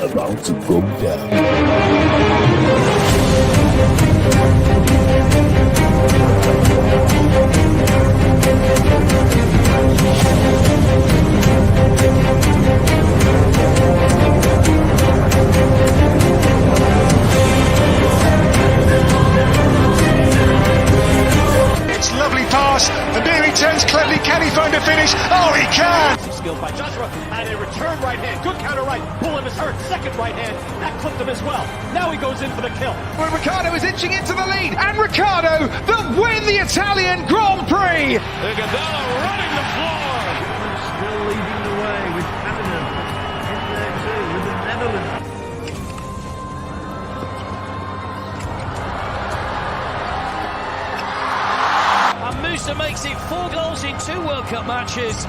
about to go down. It's lovely pass, and there he turns cleverly. Can he find a finish? Oh, he can! Skilled by Joshua, and a return right hand. Good counter right. Bullen is hurt. Second right hand. That clipped him as well. Now he goes in for the kill. Well, Ricciardo is inching into the lead, and Ricciardo that win the Italian Grand Prix. Gonzalo running the floor. Still leading the way with Canada in there too with the Netherlands. And Musa makes it 4 goals in 2 World Cup matches.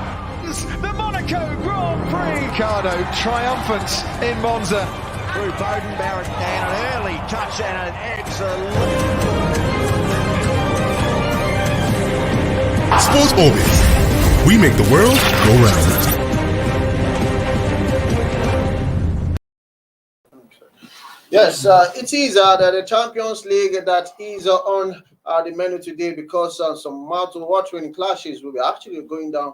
The Monaco Grand Prix. Ricciardo triumphant in Monza. Through Bowden Barrett and an early touch and an excellent. Sports Orbit. We make the world go round. Yes, it is the Champions League that is on the menu today because some mouth-watering clashes will be actually going down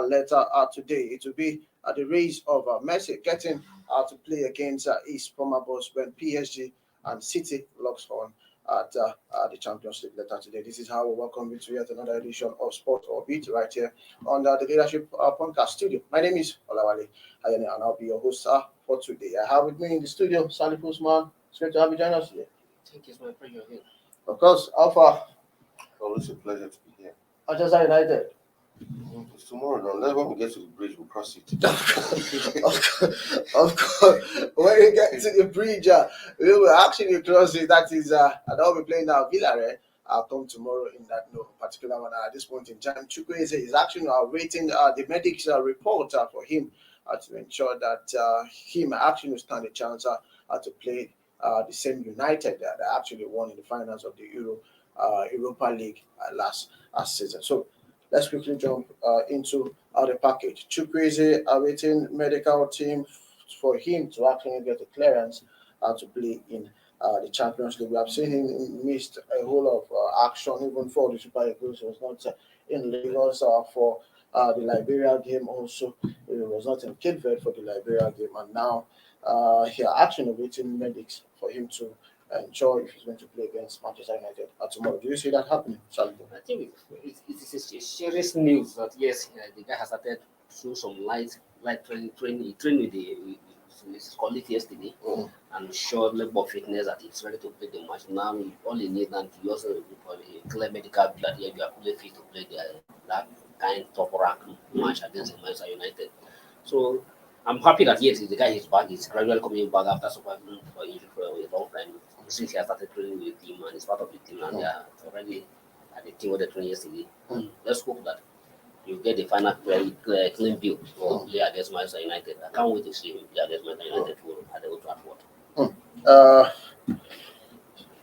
later today. It will be the race of Messi getting to play against his former boss when PSG and City locks on at the Champions League later today. This is how we welcome you to yet another edition of Sport Orbit right here on the Leadership Podcast Studio. My name is Olawale Ayane and I'll be your host for today. I have with me in the studio Salif Usman. It's great to have you join us today. Thank you, it's my pleasure here. Of course, Alpha. Always a pleasure to be here. Manchester United. It's tomorrow now. Let's when we get to the bridge, we'll cross it. of course. When we get to the bridge, we will actually cross it. That is, I'll be playing now Villarreal. I'll come tomorrow in that particular one. At this point in time, Chukwueze is actually waiting the medics report for him to ensure that him actually will stand a chance to play the same United that actually won in the finals of the Europa League last season. So let's quickly jump into the package. Chukwueze awaiting medical team for him to actually get the clearance to play in the Champions League. We have seen him missed a whole lot of action even for the Super Eagles. He was not in Lagos for the Liberia game. Also, he was not in Cape Verde for the Liberia game, and now he are actually awaiting medics for him to ensure if he's going to play against Manchester United tomorrow. Do you see that happening, Charlie? I think it is a serious news that yes, the guy has started through some light training. He trained with his colleague yesterday and showed level of fitness that he's ready to play the match. Now all he needs and he also a clear medical that you are fully fit to play that kind of top rank match against Manchester United. So I'm happy that yes, the guy is back. He's gradually coming back after surviving for injury for a long time. Since he has started training with the team and is part of the team, and they are already at the team with the training yesterday. Let's hope that you get the final clean bill for play against Manchester United. I can't wait to see him play against Manchester United at the Old Trafford.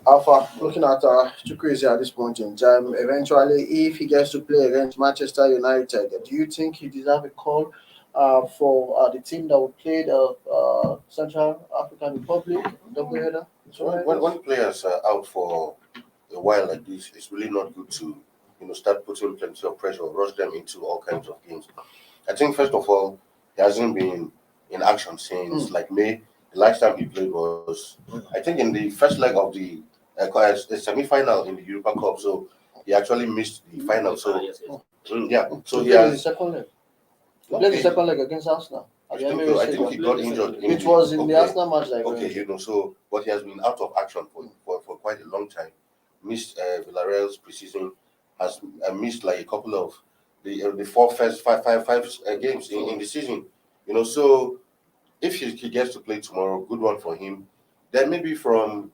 Alpha, looking at Chukwueze at this point in time, eventually, if he gets to play against Manchester United, do you think he deserves a call for the team that will play the Central African Republic doubleheader? When players are out for a while like this, it's really not good to start putting plenty of pressure, rush them into all kinds of games. I think first of all, he hasn't been in action since like May. The last time he played was I think in the first leg of the semi-final in the Europa Cup. So he actually missed the final. So so he has the second leg. He played the second leg against Arsenal. I think he got injured. It was in the Arsenal match. So but he has been out of action for quite a long time. Missed Villarreal's preseason, has missed like a couple of the first five games in the season. So if he gets to play tomorrow, good one for him. Then maybe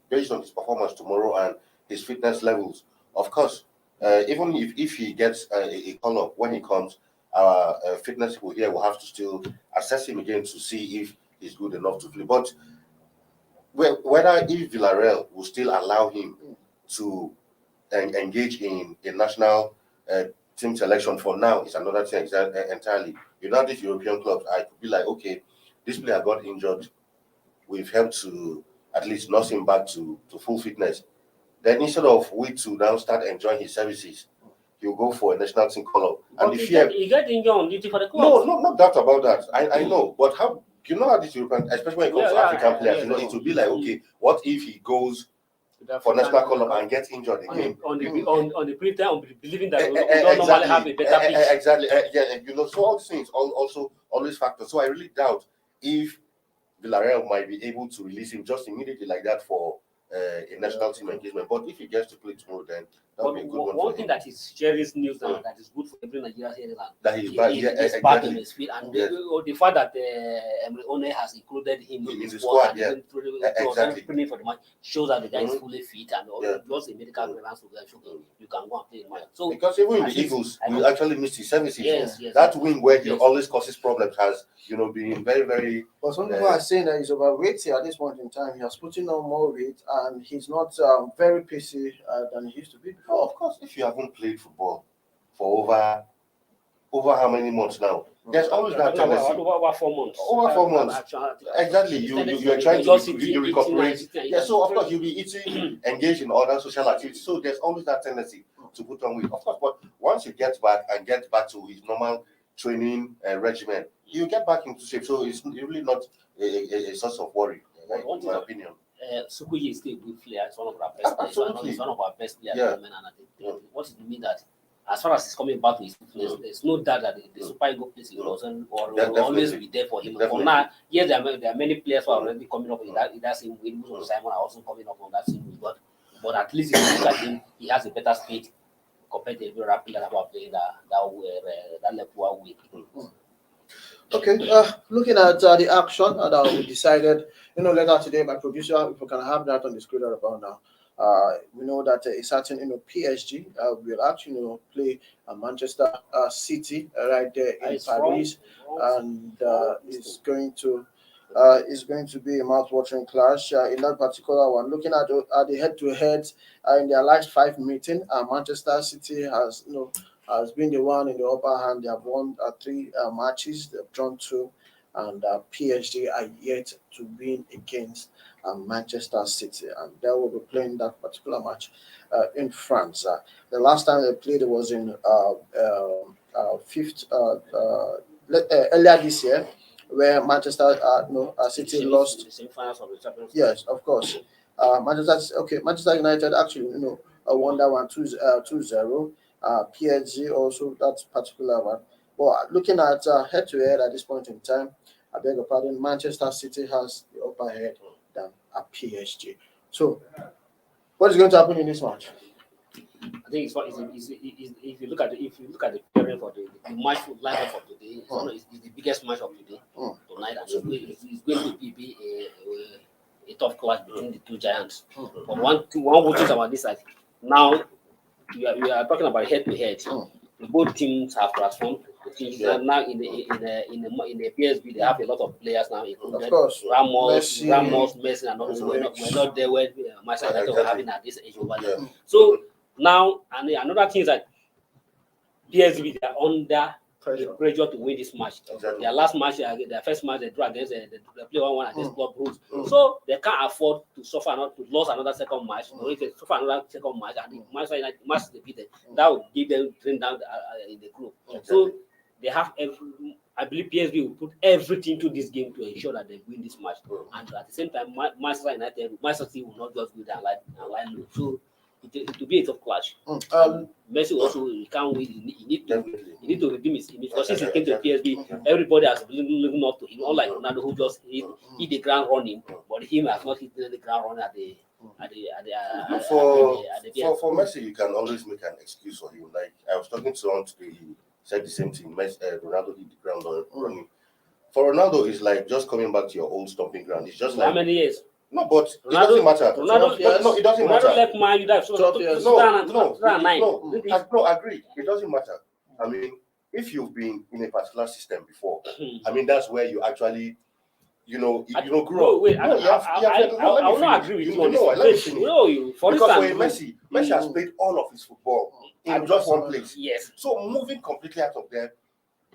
based on his performance tomorrow and his fitness levels, of course, even if he gets a call up when he comes, our fitness people here will have to still assess him again to see if he's good enough to play. But whether if Villarreal will still allow him to engage in a national team selection for now is another thing entirely. These European clubs, I could be like, okay, this player got injured we've helped to at least nurse him back to full fitness. Then instead of we to now start enjoying his services, he'll go for a national team call-up. And the fear... He got injured on duty for the club. No, not doubt about that. I know. But how... You know how this European, especially when it comes to African players, it will be like, okay, what if he goes for national call-up and gets injured again? On the pre-time, believing that we don't normally have a better pitch. Exactly. So all these things also always factor. So I really doubt if Villarreal might be able to release him just immediately like that for a national team engagement. But if he gets to play tomorrow, then that would be a good one. One thing that is serious news now that is good for every Nigerian here that he's back. He's back in his field, and the fact that Emre One has included him in the squad, exactly, for the match shows that the guy is fully fit and just a medical clearance to you can go and play in match. So because even the Eagles, we actually missed his services. Yes. That wing where he always causes problems has been very, very. But some people are saying that he's overweight at this point in time. He has put in on more weight, and he's not very pacey than he used to be before. Oh, of course, if you haven't played football for over how many months now, there's always that tendency. Over 4 months. Over 4 months. Exactly. You're trying to recuperate. Yeah, so of course you'll be eating, engaged in other social activities. So there's always that tendency to put on weight. Of course, but once he gets back to his normal training regimen, you get back into shape. So it's really not a source of worry, in my opinion. Chukwueze is still a good player. It's one of our best players. He's one of our best players. What it means that as far as he's coming back to his fitness, there's no doubt that the Super Eagles place will always be there for him. For now, yes, there are many players who are already coming up in that same way. Most of Simon are also coming up on that same way. But at least if you look at him, he has a better speed compared to every other player who are playing that level week. Okay, looking at the action that we decided, later today, my producer, if we can have that on the screen right about now. We know that a certain, PSG will actually, play Manchester City right there in Paris, and it's going to be a mouth-watering clash in that particular one. Looking at the head-to-head in their last 5 meetings, Manchester City has been the one in the upper hand. They have won 3 matches. They've drawn 2, and PSG are yet to win against Manchester City, and they will be playing that particular match in France. The last time they played was in earlier this year, where Manchester City lost. The semi-finals of the Champions League. Yes, of course. Manchester United actually won that one 2-0. PSG also that particular one. But looking at head-to-head at this point in time, I beg your pardon, Manchester City has the upper head than a PSG. So, what is going to happen in this match? I think if you look at the pairing for the match lineup for today, it's the biggest match of today tonight, and it's going to be a tough clash between the two giants. But one good thing about this, like now we are talking about head-to-head. Both teams have transformed. Now in the PSV, they have a lot of players now, including Ramos, Messi, and also we're not there where Manchester United were having at this age over there. So now, and another thing is that PSV, they are under pressure to win this match. Exactly. Their last match, their first match, they drew against they play 1-1 against Club Brugge. So they can't afford to suffer to lose another second match. Or if they suffer another second match, and the match they beat them, that would give them train down in the group. So they have I believe PSV will put everything to this game to ensure that they win this match. And at the same time, Manchester City will not just go there and lie low. So it will be a tough clash. Messi also he can't win. He need to redeem his image, because since he came to PSV, everybody has been looking up to him. Unlike Ronaldo, who just hit the ground running, but him has not hit the ground running at the for Messi, you can always make an excuse for him. Like I was talking to someone today, he said the same thing. Ronaldo hit the ground running. For Ronaldo, it's like just coming back to your old stomping ground. It's just like how many years? No, but it doesn't matter. No, it doesn't matter. Ronaldo left Man U. No, I agree. It doesn't matter. I mean, if you've been in a particular system before, I mean, that's where you actually, grow up. Wait, I will not agree with you on this. Because Messi has played all of his football in just one place. Yes. So moving completely out of there,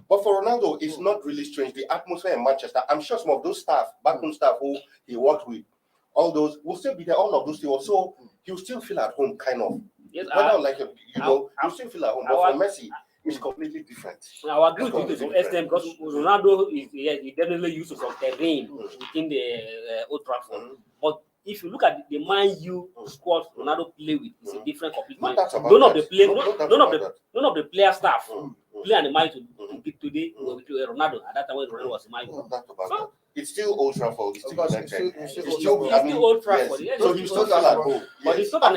But for Ronaldo, it's not really strange. The atmosphere in Manchester, I'm sure some of those staff, backroom staff who he worked with, all those will still be there. All of those things. So he'll still feel at home, kind of. Yes, Whether like he'll still feel at home. But for Messi, it's completely different. I agree with you to some extent because Ronaldo he definitely uses some terrain within the Old Trafford. But if you look at the Man U squad Ronaldo play with, it's a different complete man. None of the player staff play and the mind to beat today with Ronaldo at that time when Ronaldo was in Man U. It's still Old Trafford. It's still Old Trafford. Yes. So he's still at home. But it's not an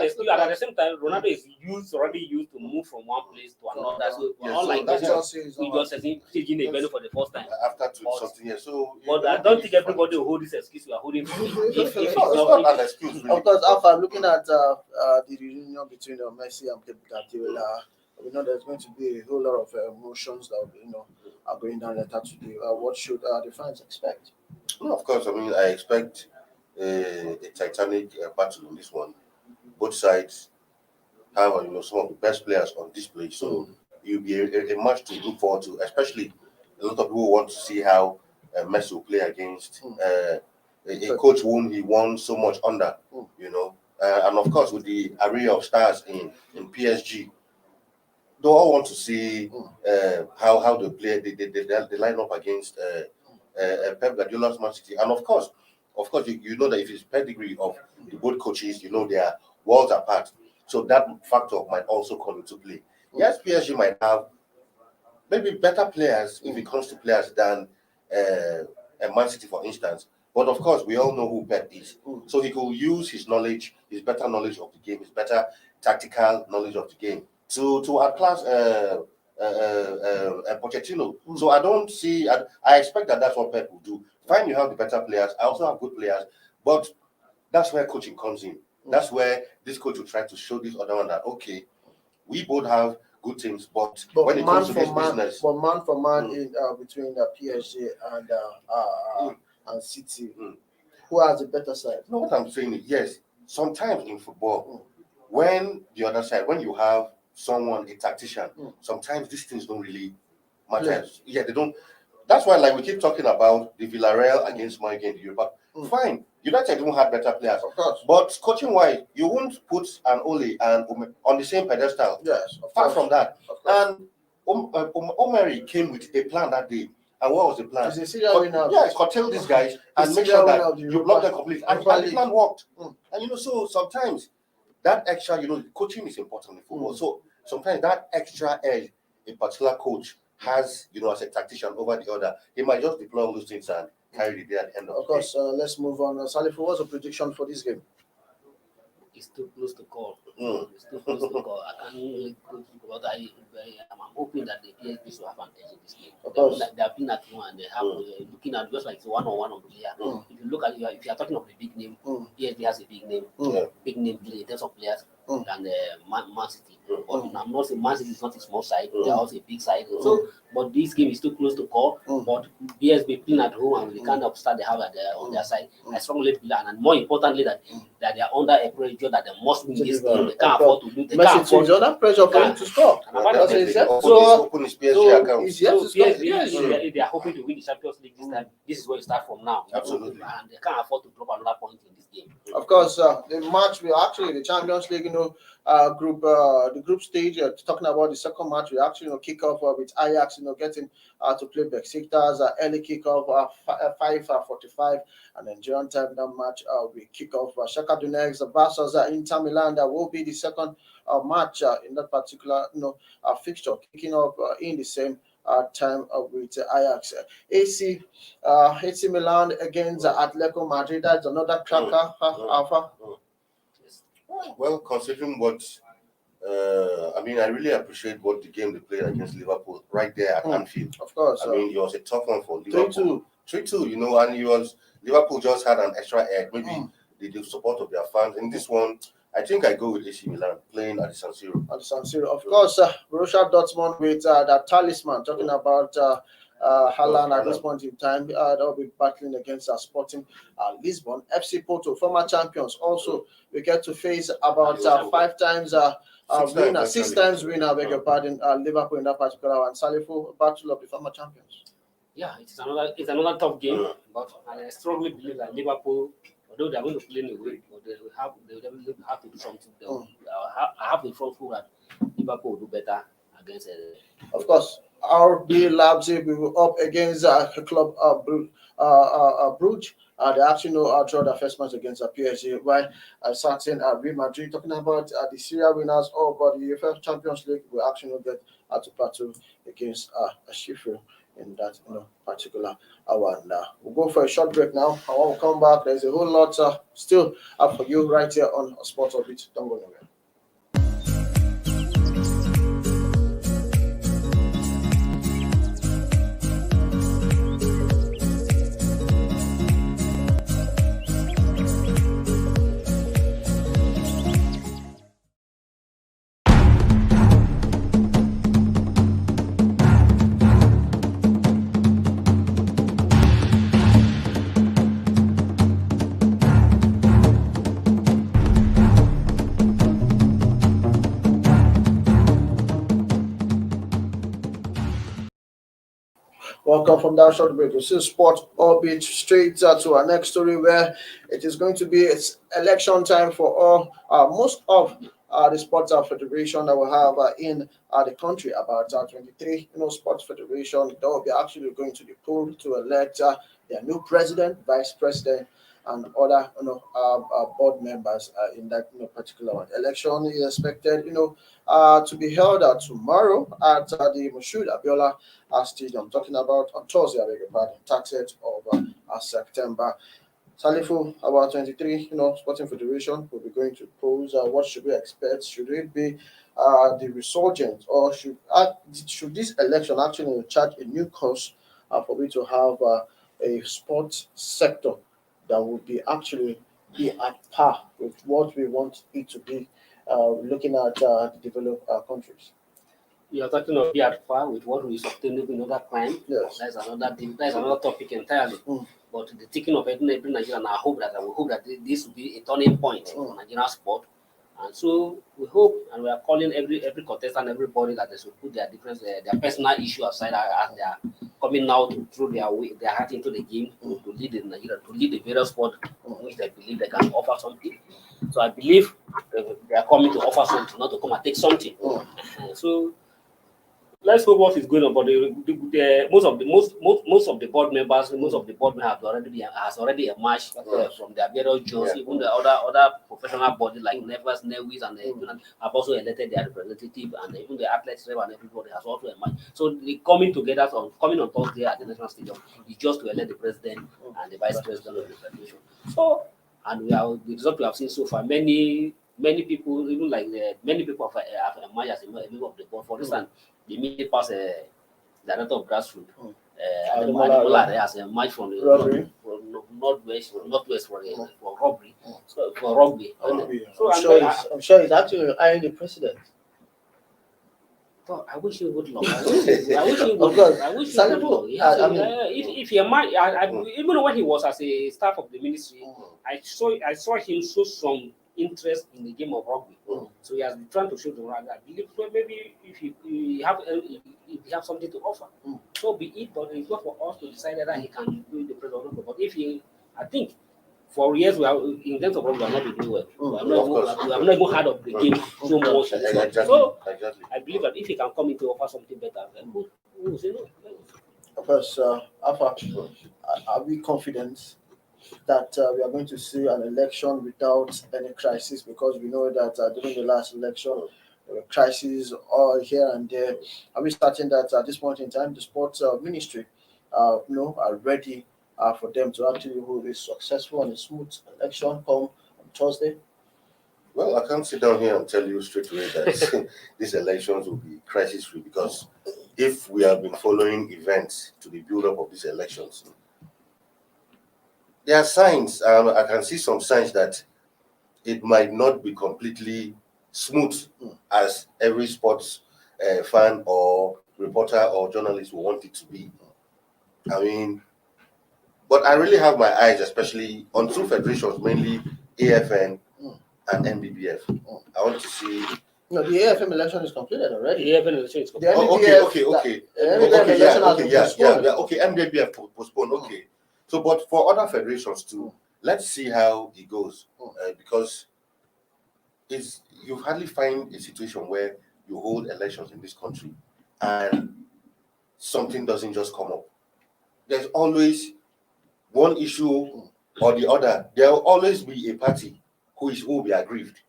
excuse. And at the same time, Ronaldo is already used to move from one place to another. So unlike he just taking a value for the first time after something years. So, but I don't think everybody will hold this excuse. We are holding. It's not an excuse. Really. Of course, after looking at the reunion between Messi and Pep Guardiola, we know there's going to be a whole lot of emotions that are going down later today. What should the fans expect? Well, of course, I mean, I expect a titanic battle in this one. Both sides have some of the best players on display, so it'll be a match to look forward to. Especially a lot of people want to see how Messi will play against a coach whom he won so much under, and of course with the array of stars in PSG. They all want to see how they play. They line up against Pep Guardiola's Man City, and of course, you know that if it's pedigree of the both coaches, they are worlds apart. So that factor might also come into play. Yes, PSG might have maybe better players if it comes to players than Man City, for instance. But of course, we all know who Pep is. So he could use his knowledge, his better knowledge of the game, his better tactical knowledge of the game to outclass Pochettino. So I don't see. I expect that's what Pep will do. Fine, you have the better players. I also have good players, but that's where coaching comes in. That's where this coach will try to show this other one that we both have good teams, but when it comes to this business, but man for man in between PSG and City, who has a better side? No, what I'm saying is yes. Sometimes in football, when the other side, when you have someone, a tactician, sometimes these things don't really matter. Yeah, they don't. That's why, we keep talking about the Villarreal against Man against Europe. Fine, United don't have better players, of course. But coaching-wise, you won't put an Ole and on the same pedestal. Yes, far from that. And Omeri came with a plan that day. And what was the plan? Curtail these guys and make sure that you block them completely. And the plan worked. And so sometimes that extra, coaching is important in football. So sometimes that extra edge a particular coach has, as a tactician over the other, he might just deploy all those things and carry the day at the end of the course, let's move on. Salif, what's the prediction for this game? It's too close to call. It's too close to call. I can't really go about that. I'm hoping that the PSG will have an edge in this game. They have been at one and they have looking at just like the one-on-one of the player. If you look at if you are talking of the big name, PSG has a big name, big name play in terms of players than Man City. But I'm not saying Man City is not a small side; they are also a big side. So, but this game is too close to call. But PSG playing at home and with the kind of start they have on their side, I strongly believe, and more importantly, that they are under a pressure that they must win this game. They can't afford to lose. They can't afford under pressure for him to score. They are hoping to win the Champions League this time. This is where you start from now. Absolutely, and they can't afford to drop another point in this game. Of course, the match will actually the Champions League, the group stage. Talking about the second match, we actually kick off with Ajax, getting to play Besiktas. Early kickoff 5:45, and Nigerian time. That match we kick off Shakhtar Donetsk versus Inter Milan. That will be the second match in that particular fixture, kicking off in the same time with Ajax. AC Milan against Atletico Madrid. That's another cracker. Alpha. Well, considering what I really appreciate what the game they played against Liverpool right there at Anfield. Of course. It was a tough one for Liverpool. 3-2, and Liverpool just had an extra edge. Maybe the support of their fans. In this one, I think I go with AC Milan playing at the San Siro. Of course, Borussia Dortmund with that talisman, talking about Haaland at this point in time. They'll be battling against Sporting Lisbon. FC Porto, former champions. Also, we get to face about 5 times winner, 6 times winner, beg your pardon, Liverpool in that particular one. Salifu, battle of the former champions. Yeah, it's another tough game, but I strongly believe that Liverpool, although they're going to play anyway, but they will have to do something. I have the front foot that Liverpool will do better against. Of course, RB Leipzig will be up against club Bruges. They actually know draw the first match against PSG. While certain Real Madrid, talking about the Syria winners but the UEFA Champions League, will actually get to battle against Sheffield in that particular hour. And we'll go for a short break now. I want to come back. There's a whole lot still up for you right here on Sports Orbit. Don't go nowhere. Welcome from that short break. This is Sport Orbit straight to our next story, where it is going to be it's election time for all most of the sports federation that we have in the country. About 23 sports federation that will be actually going to the poll to elect their new president, vice president, and other board members in that particular one. Election is expected to be held tomorrow at the Moshood Abiola Stadium. Talking about on Thursday, I beg your pardon, 30th of September. Salifu, about 23, sporting federation will be going to pose. What should we expect? Should it be the resurgence, or should this election actually chart a new course for we to have a sports sector that would be actually be at par with what we want it to be, looking at the developed countries? You are talking of be at par with what we sustainable in other crime. Yes. That's another topic entirely. But the taking of every Nigerian, I hope that this will be a turning point for Nigerian sport. And so we hope, and we are calling every contestant, everybody, that they should put their difference, their personal issue aside as they are coming out to throw their heart into the game to lead in Nigeria, to lead the various sport which they believe they can offer something. So I believe they are coming to offer something, not to come and take something. So let's hope what is going on. But most of the board members have already emerged from their various jobs. Even the other professional bodies like Nevers, Nevis, and have also elected their representative, and even the athletes and everybody has also emerged. So the coming on Thursday at the National Stadium is just to elect the president and the vice president of the federation. So, and the result we have seen so far, many people, even like many people have emerged as a member of the board. For instance, the immediate past director of grassroots, Ademola has emerged from the northwest for robbery. So for rugby. So I'm sure he's actually eyeing the president. I wish he would love. I wish he would. If he might, even when he was as a staff of the ministry, I saw him show some interest in the game of rugby. So he has been trying to show the world. I believe maybe if he have something to offer, so be it. But it's not for us to decide whether he can do the president. But I think for years we are in terms of rugby, we have not been doing well. We have not even heard of the game so much. So I believe that if he can come in to offer something better, then we will say no. Of course, Alpha, are we confident that we are going to see an election without any crisis? Because we know that during the last election, there were crises all here and there. Are we starting that at this point in time, the sports ministry are ready for them to actually hold a successful and a smooth election come on Thursday? Well, I can't sit down here and tell you straight away that these elections will be crisis-free, because if we have been following events to the build-up of these elections, there are signs. I can see some signs that it might not be completely smooth as every sports fan or reporter or journalist will want it to be. I mean, but I really have my eyes, especially on two federations, mainly AFN and NBBF. I want to see. No, the AFM election is completed already. The AFN election is The completed. NBBF, Okay, election has been postponed. okay, MBBF postponed, okay. So, but for other federations too, let's see how it goes, because you hardly find a situation where you hold elections in this country and something doesn't just come up. There's always one issue or the other. There will always be a party who will be aggrieved.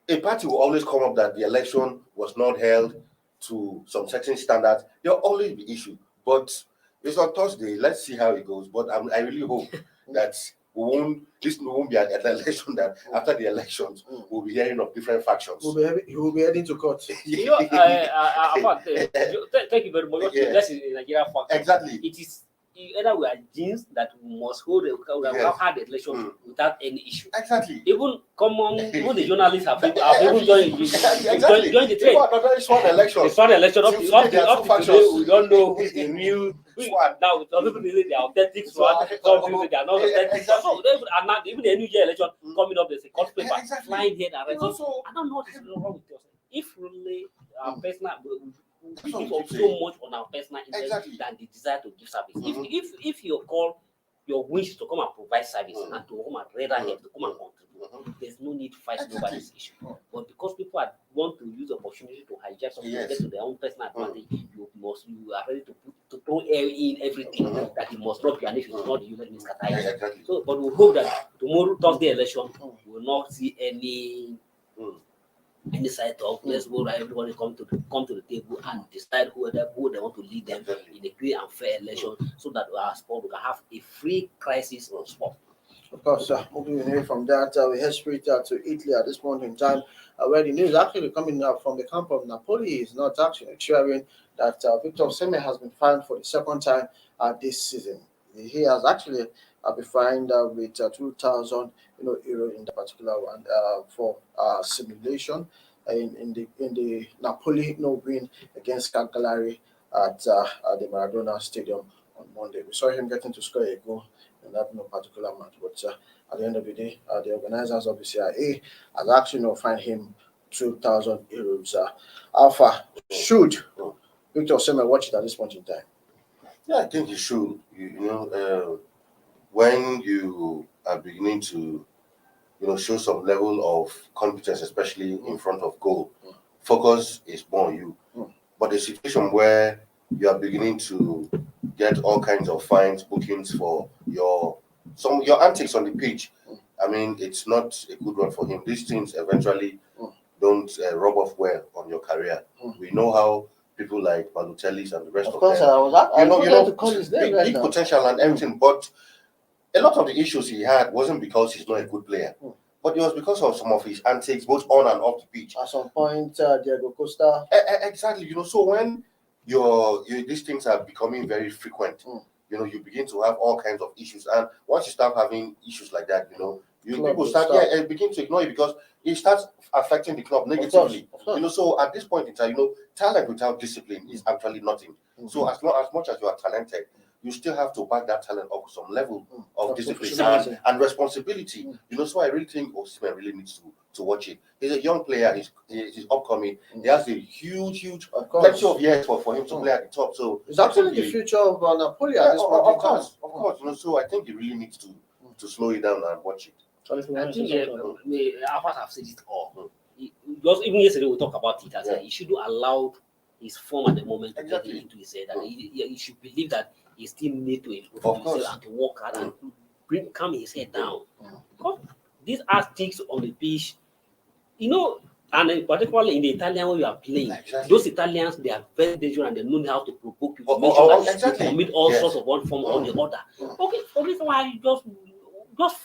A party will always come up that the election was not held to some certain standards. There will always be issue. But it's on Thursday. Let's see how it goes. But I really hope that this won't be an election that after the elections we'll be hearing of different factions. He will be heading to court. Thank you very much. That's in Nigeria fact. Exactly. It is either we are genes that we must hold. We have had the election without any issue. Exactly. Even the journalists have even joined the trade. It's one election. It's one election. Up to today, we don't know who is the real. Now, some people say they are authentic, some people say they are not authentic. So, and now, even the New Year election coming up, there's a court paper flying here and right. So, I don't know what is wrong with us. If really our personal, we give up so much on our personal interest than the desire to give service. If your call, your wish to come and provide service and to come and rather here to come and contribute, there's no need to fight over this issue. But because people want to use the opportunity to hijack something to get to their own personal advantage, you are ready to throw in everything that it must not be an issue. It's not you let me scatter. So, but we hope that tomorrow Thursday election we will not see any side talk. Let's go right, everybody come to the table and decide who they want to lead them in a clear and fair election, so that our sport we can have a free crisis on sport. Of course, moving away from that, we head straight to Italy at this point in time, where the news actually coming up from the camp of Napoli is not actually sharing that Victor Osimhen has been fined for the second time this season. He has actually been fined with 2,000 euro in the particular one for simulation in the Napoli win against Cagliari at the Maradona Stadium on Monday. We saw him getting to score a goal in that particular match, but at the end of the day, the organizers of the CIA has actually fined him 2,000 euros. Alpha, should Victor Osimhen watch it at this point in time? Yeah, I think you should. When you are beginning to, show some level of competence, especially in front of goal, focus is more on you. But the situation where you are beginning to get all kinds of fines, bookings for your antics on the pitch, I mean, it's not a good one for him. These things eventually don't rub off well on your career. We know how people like Balotelli's and the rest of them. I was to call his name big potential and everything, but a lot of the issues he had wasn't because he's not a good player, but it was because of some of his antics, both on and off the pitch. At some point, Diego Costa. Exactly. So when these things are becoming very frequent, you begin to have all kinds of issues, and once you start having issues like that, people start begin to ignore it because it starts affecting the club negatively. Of course. So at this point in time, talent without discipline is actually nothing. So as much as you are talented, you still have to back that talent up with some level of discipline and responsibility. So I really think Osimhen really needs to watch it. He's a young player. He's upcoming. He has a huge plenty of years for him to play at the top. So it's actually the future of Napoli at this point. Of course. So I think he really needs to slow it down and watch it. I think Alphas have said it all. Because even yesterday we talked about it as he shouldn't allow his form at the moment to get into his head. And he should believe that he still need to improve himself and to work hard and calm his head down. Because these antics on the pitch, and particularly in the Italian way you are playing, those Italians, they are very dangerous and they know how to provoke you to make sure that you commit all sorts of one form or the other. Okay, for this why you just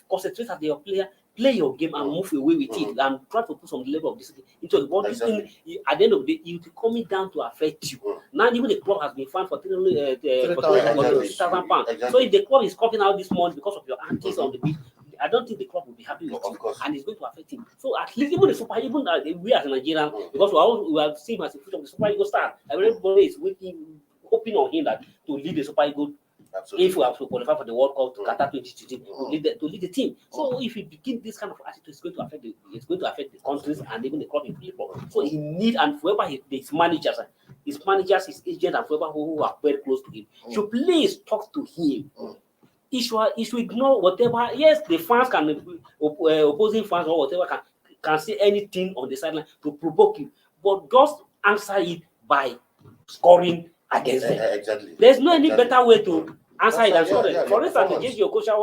concentrate as your player, play your game and move away with it and try to put some level of discipline into it. But this thing, at the end of the day, it will come down to affect you. Now, even the club has been fined for 3,000 pounds. So if the club is cutting out this month because of your antics on the pitch, I don't think the club will be happy with you, and it's going to affect him. So at least even we as a Nigerian, because we are seeing as a future of the Super Eagles star, everybody is hoping on him that to lead the Super Eagles. Absolutely. If we have to qualify for the World Cup to Qatar 2022 to lead the team. So if he begin this kind of attitude, it's going to affect the countries and even the club in football. So he need, and whoever his managers, his agent, and whoever who are very close to him should please talk to him. He should ignore whatever. Yes, the fans can opposing fans or whatever can say anything on the sideline to provoke you, but just answer it by scoring against them. Exactly. There's no any better way to answer it than scoring. For instance, JJ Okocha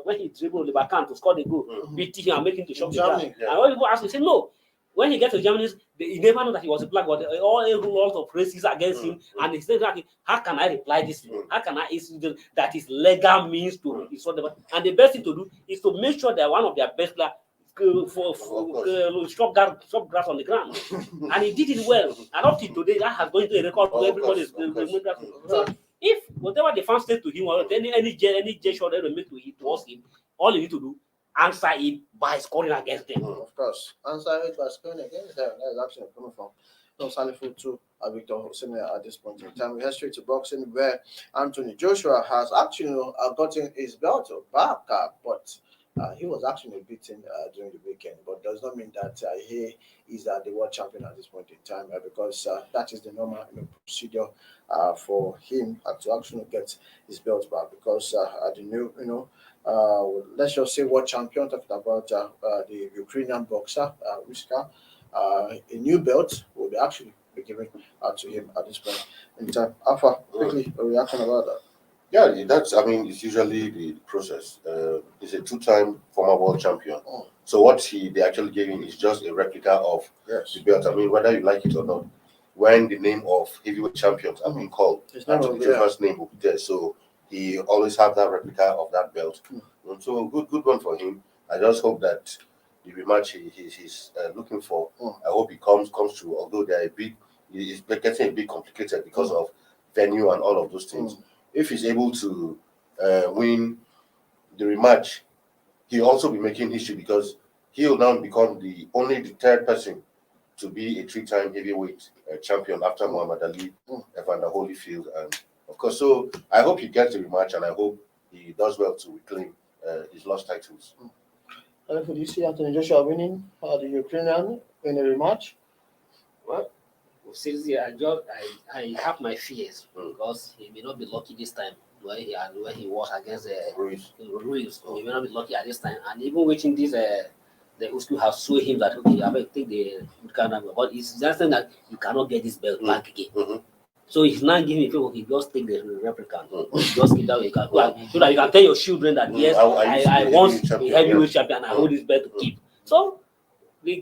when he dribbled the backhand to score the goal, beat him and make him to shot the ground. And when people ask me, say no. When he gets to Germany, he never knew that he was a black, but all a lot of racism against him. And he said, how can I reply this? How can I that is legal means to and the best thing to do is to make sure that one of their best players stop grass on the ground. And he did it well. And up to today, that has going to a record where everybody's so if whatever the fans say to him or any gesture they make towards him, all you need to do, answer it by scoring against them. Of course, answer it by scoring against them. That's actually coming from Salifu to Victor Osimhen at this point in time. We head straight to boxing where Anthony Joshua has actually gotten his belt back, but he was actually beaten during the weekend, but does not mean that he is the world champion at this point in time because that is the normal procedure for him to actually get his belt back because the new, let's just say world champion, talking about the Ukrainian boxer, Riska, a new belt will be actually be given to him at this point in time. Alpha, quickly, a reaction about that. Yeah, it's usually the process. He's a two-time former world champion. So what they actually gave him is just a replica of the belt. I mean, whether you like it or not, when the name of heavyweight champions are being called, Anthony Joshua's name will be there. So he always have that replica of that belt. So good one for him. I just hope that the rematch he's looking for, I hope it comes true. Although it's getting a bit complicated because of venue and all of those things. If he's able to win the rematch, he'll also be making history because he'll now become the third person to be a three-time heavyweight champion after Muhammad Ali, Evander Holyfield, and of course. So I hope he gets the rematch, and I hope he does well to reclaim his lost titles. Do you see Anthony Joshua winning the Ukrainian in a rematch? Well, seriously, I have my fears because he may not be lucky this time when he was against Ruiz. He may not be lucky at this time, and even waiting this the Usku have shown him that okay, I will take the Canada, but it's just that you cannot get this belt back again. So he's not giving me people. He just take the replicant. Just keep that way, so that you can tell your children that yes, I want a heavyweight champion. I hold this belt to keep. So the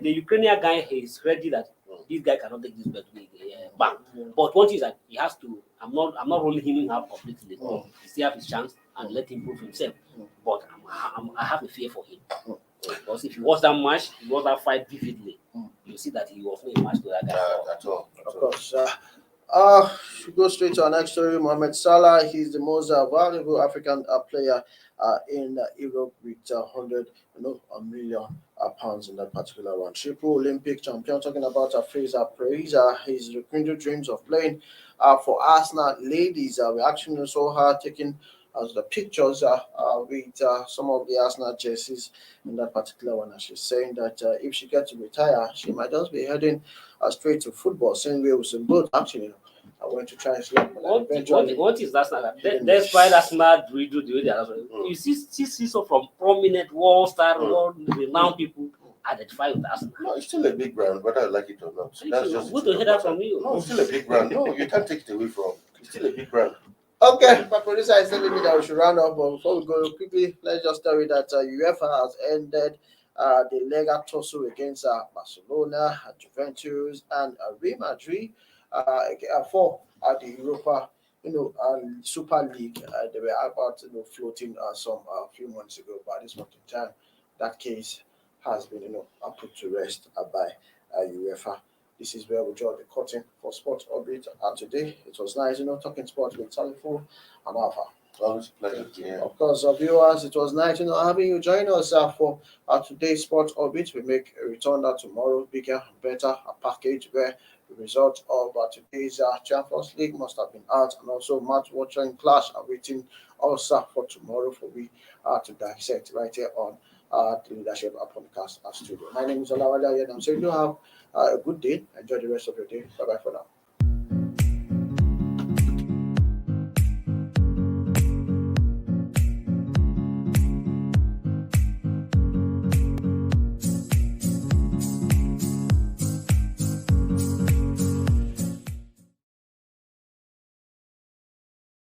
Ukrainian guy is ready that this guy cannot take this belt back. But one thing is that he has to. I'm not rolling him out completely. He still have his chance and let him prove himself. But I have a fear for him because if you watch that match, you watch that fight vividly, you see that he was not a match to that guy at all. Of course. We go straight to our next story. Mohamed Salah, he's the most valuable African player in Europe with 100 million pounds in that particular one. Triple Olympic champion, talking about Fraser Praise. His rekindled dreams of playing for Arsenal ladies. We actually saw her taking the pictures with some of the Arsenal jerseys in that particular one. And she's saying that if she gets to retire, she might just be heading straight to football. Same way with some both actually. I went to try and sleep. What is that? That's why that's not redo the way they are. You see so from prominent world star, world renowned people identify with Arsenal. No, it's still a big brand, whether I like it or not. That's just good to hear that from you. No, it's still a big brand. No, you can't take it away from. It's still a big brand. Okay, my producer is telling me that we should round up, but before we go quickly, let's just tell you that UEFA has ended the legal tussle against Barcelona, Juventus, and Real Madrid for the Europa, Super League. They were about floating some few months ago, but at this point in time, that case has been put to rest by UEFA. This is where we draw the curtain for Sports Orbit. And today, it was nice, talking sports with Salifu and Alpha. Always a pleasure. Yeah. Of course, viewers, it was nice, having you join us for today's Sport Orbit. We make a return tomorrow, bigger and better, a package where the result of today's Champions League must have been out, and also match watching clash awaiting us for tomorrow for we to dissect right here on the Leadership Podcast studio. My name is Olawale, and I'm saying you have a good day. Enjoy the rest of your day. Bye bye for now.